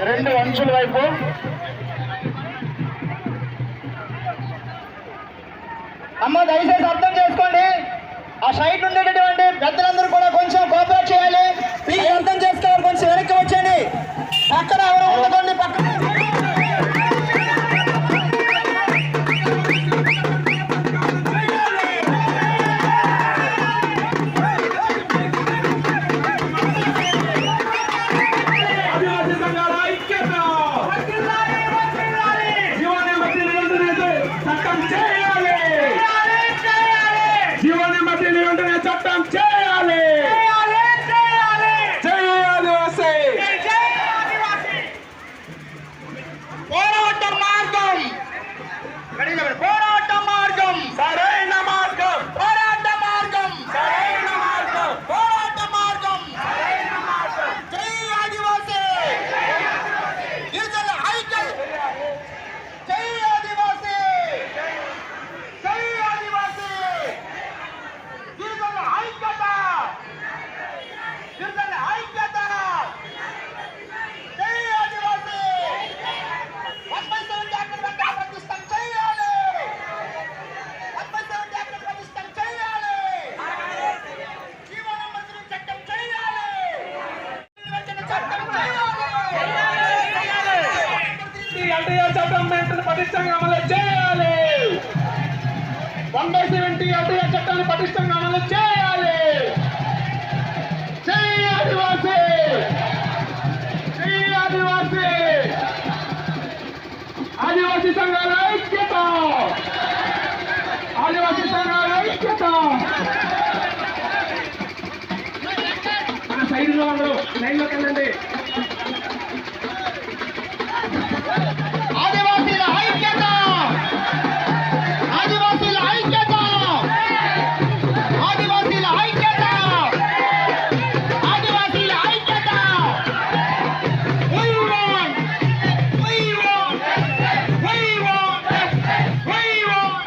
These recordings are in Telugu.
రెండు అంచుల వైపు అమ్మ దయచేసి అర్థం చేసుకోండి. ఆ సైడ్ ఉండేటటువంటి పెద్దలందరూ కూడా కొంచెం కోఆపరేట్ చేయాలి. ప్లీజ్ అర్థం చేసుకోవాలి. కొంచెం వెనక్కి వచ్చేయండి. పక్కన ఎవరు ఉండకండి. పక్కన చట్టం చేయాలి. పోరాట మార్గం పోరాట మార్గం సరైన మార్గం పోరాట మార్గం సరైన మార్గం పోరాట మార్గం సరైన మార్గం. జై ఆదివాసీ గిరిజన ఐక్యత. జై ఆదివాసీ జై ఆదివాసీ గిరిజన ఐక్యత గిరిజన ఐక్యత. జై ఆదివాసీ 1/7 డాక్టర్ ప్రతిష్టం చేయాలి. 1/7 డాక్టర్ ప్రతిష్టం చేయాలి. జీవో నంబర్ 3 చట్టం చేయాలి. చట్టం చేయాలి. ఎన్టీఆర్ చట్టం వెంటనే పటిష్టంగా అమలు చేయాలి. 1/7 ఎన్టీఆర్ చట్టాన్ని పటిష్టంగా అమలు చేయాలి. జై ఆదివాసీ జై ఆదివాసీ ఆదివాసీ సంఘాల ఐక్యత ఆదివాసీ సంఘాల ఐక్యత. మన సైడ్లో అందరూ లైన్లోకి వెళ్ళండి. ఆదివాసీల ఐక్యత ఆదివాసీల ఐక్యత ఆదివాసీల ఐక్యత ఆదివాసీల ఐక్యత. We want we want we want we want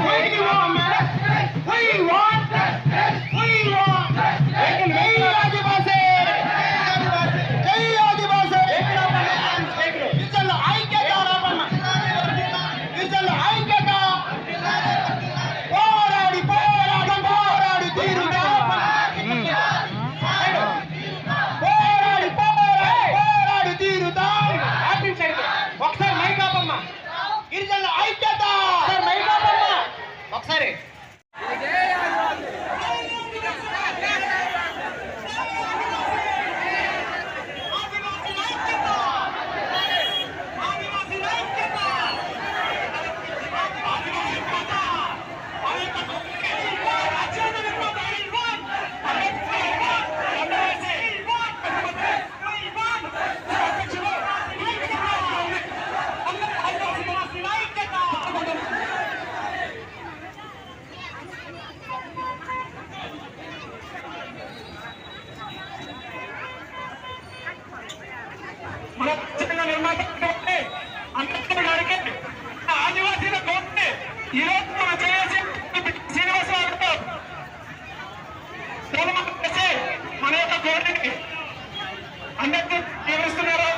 we want we want we want. జై ఆదివాసీ జై ఆదివాసీ గిరిజనుల ఐక్యత గిరిజనుల ఐక్యత. పోరాడి పోరాడి పోరాడి తీరుదాం. పోరాడి పోరాడి పోరాడి తీరుదాం. ఒకసారి మైకాపమ్మ గిరిజనుల ఐక్యత. మైకాపమ్మ ఒకసారి అంబేద్కర్ గారికి ఆదివాసీల కోర్టు ఈరోజు మనం చేయాల్సి శ్రీనివాసరావుతో మన యొక్క కోరికని అంబేద్కర్ వివరిస్తున్నారు.